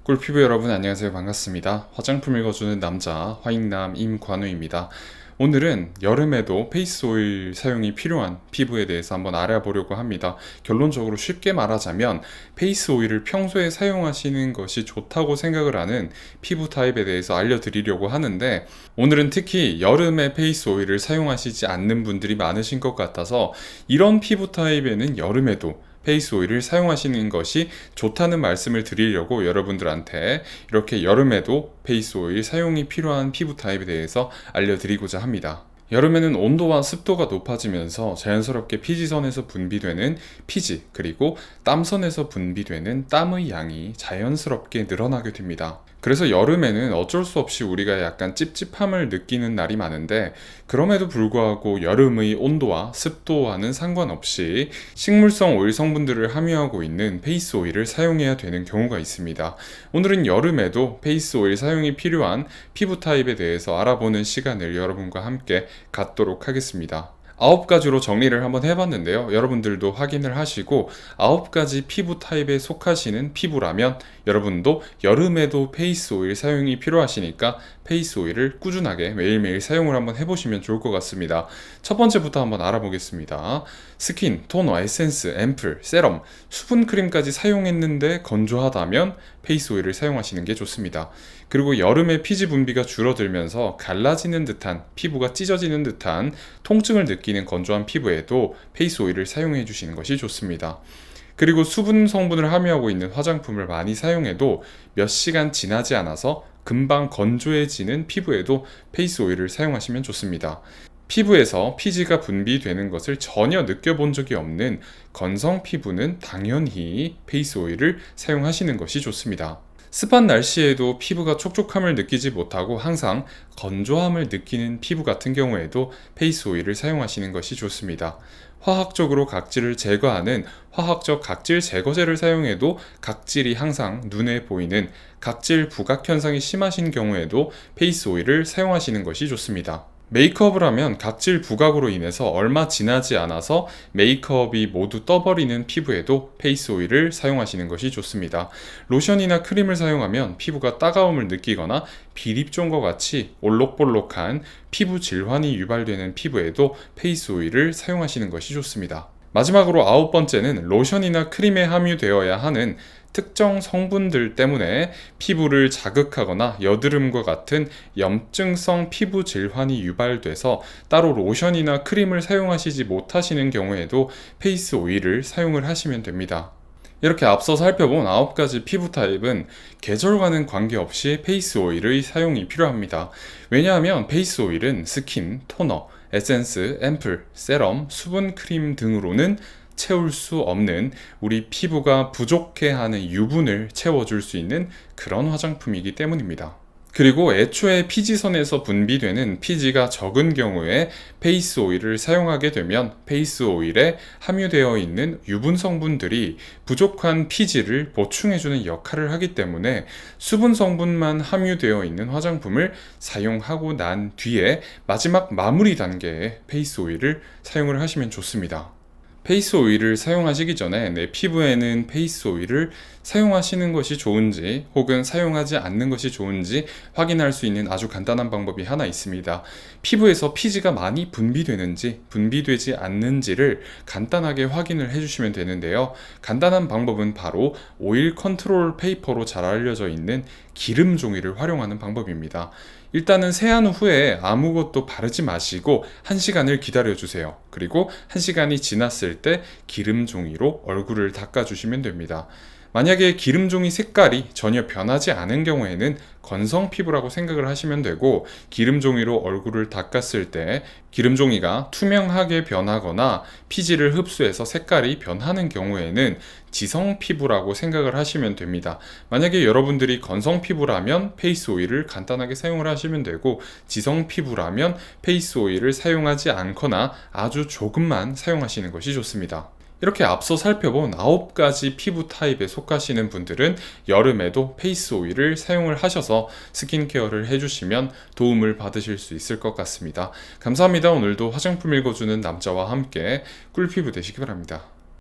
꿀피부 여러분 안녕하세요. 반갑습니다. 화장품 읽어주는 남자 화익남 임관우입니다. 오늘은 여름에도 페이스 오일 사용이 필요한 피부에 대해서 한번 알아보려고 합니다. 결론적으로 쉽게 말하자면 페이스 오일을 평소에 사용하시는 것이 좋다고 생각을 하는 피부 타입에 대해서 알려드리려고 하는데, 오늘은 특히 여름에 페이스 오일을 사용하시지 않는 분들이 많으신 것 같아서 이런 피부 타입에는 여름에도 페이스 오일을 사용하시는 것이 좋다는 말씀을 드리려고 여러분들한테 이렇게 여름에도 페이스 오일 사용이 필요한 피부 타입에 대해서 알려드리고자 합니다. 여름에는 온도와 습도가 높아지면서 자연스럽게 피지선에서 분비되는 피지, 그리고 땀선에서 분비되는 땀의 양이 자연스럽게 늘어나게 됩니다. 그래서 여름에는 어쩔 수 없이 우리가 약간 찝찝함을 느끼는 날이 많은데, 그럼에도 불구하고 여름의 온도와 습도와는 상관없이 식물성 오일 성분들을 함유하고 있는 페이스 오일을 사용해야 되는 경우가 있습니다. 오늘은 여름에도 페이스 오일 사용이 필요한 피부 타입에 대해서 알아보는 시간을 여러분과 함께 갖도록 하겠습니다. 9가지로 정리를 한번 해봤는데요. 여러분들도 확인을 하시고 9가지 피부 타입에 속하시는 피부라면 여러분도 여름에도 페이스 오일 사용이 필요하시니까 페이스 오일을 꾸준하게 매일매일 사용을 한번 해보시면 좋을 것 같습니다. 첫 번째부터 한번 알아보겠습니다. 스킨, 토너, 에센스, 앰플, 세럼, 수분크림까지 사용했는데 건조하다면 페이스 오일을 사용하시는 게 좋습니다. 그리고 여름에 피지 분비가 줄어들면서 갈라지는 듯한, 피부가 찢어지는 듯한 통증을 느끼는 건조한 피부에도 페이스 오일을 사용해 주시는 것이 좋습니다. 그리고 수분 성분을 함유하고 있는 화장품을 많이 사용해도 몇 시간 지나지 않아서 금방 건조해지는 피부에도 페이스 오일을 사용하시면 좋습니다. 피부에서 피지가 분비되는 것을 전혀 느껴본 적이 없는 건성 피부는 당연히 페이스 오일을 사용하시는 것이 좋습니다. 습한 날씨에도 피부가 촉촉함을 느끼지 못하고 항상 건조함을 느끼는 피부 같은 경우에도 페이스 오일을 사용하시는 것이 좋습니다. 화학적으로 각질을 제거하는 화학적 각질 제거제를 사용해도 각질이 항상 눈에 보이는 각질 부각 현상이 심하신 경우에도 페이스 오일을 사용하시는 것이 좋습니다. 메이크업을 하면 각질 부각으로 인해서 얼마 지나지 않아서 메이크업이 모두 떠버리는 피부에도 페이스 오일을 사용하시는 것이 좋습니다. 로션이나 크림을 사용하면 피부가 따가움을 느끼거나 비립종과 같이 올록볼록한 피부 질환이 유발되는 피부에도 페이스 오일을 사용하시는 것이 좋습니다. 마지막으로 9번째는 로션이나 크림에 함유되어야 하는 특정 성분들 때문에 피부를 자극하거나 여드름과 같은 염증성 피부 질환이 유발돼서 따로 로션이나 크림을 사용하시지 못하시는 경우에도 페이스 오일을 사용을 하시면 됩니다. 이렇게 앞서 살펴본 9가지 피부 타입은 계절과는 관계없이 페이스 오일의 사용이 필요합니다. 왜냐하면 페이스 오일은 스킨, 토너, 에센스, 앰플, 세럼, 수분 크림 등으로는 채울 수 없는, 우리 피부가 부족해하는 유분을 채워줄 수 있는 그런 화장품이기 때문입니다. 그리고 애초에 피지선에서 분비되는 피지가 적은 경우에 페이스 오일을 사용하게 되면 페이스 오일에 함유되어 있는 유분 성분들이 부족한 피지를 보충해주는 역할을 하기 때문에 수분 성분만 함유되어 있는 화장품을 사용하고 난 뒤에 마지막 마무리 단계에 페이스 오일을 사용을 하시면 좋습니다. 페이스 오일을 사용하시기 전에 내 피부에는 페이스 오일을 사용하시는 것이 좋은지 혹은 사용하지 않는 것이 좋은지 확인할 수 있는 아주 간단한 방법이 하나 있습니다. 피부에서 피지가 많이 분비되는지 분비되지 않는지를 간단하게 확인을 해주시면 되는데요. 간단한 방법은 바로 오일 컨트롤 페이퍼로 잘 알려져 있는 기름 종이를 활용하는 방법입니다. 일단은 세안 후에 아무것도 바르지 마시고 1시간을 기다려 주세요. 그리고 1시간이 지났을 때 기름 종이로 얼굴을 닦아 주시면 됩니다. 만약에 기름 종이 색깔이 전혀 변하지 않은 경우에는 건성 피부라고 생각을 하시면 되고, 기름 종이로 얼굴을 닦았을 때 기름 종이가 투명하게 변하거나 피지를 흡수해서 색깔이 변하는 경우에는 지성 피부라고 생각을 하시면 됩니다. 만약에 여러분들이 건성 피부라면 페이스 오일을 간단하게 사용을 하시면 되고, 지성 피부라면 페이스 오일을 사용하지 않거나 아주 조금만 사용하시는 것이 좋습니다. 이렇게 앞서 살펴본 9가지 피부 타입에 속하시는 분들은 여름에도 페이스 오일을 사용을 하셔서 스킨케어를 해주시면 도움을 받으실 수 있을 것 같습니다. 감사합니다. 오늘도 화장품 읽어주는 남자와 함께 꿀피부 되시기 바랍니다.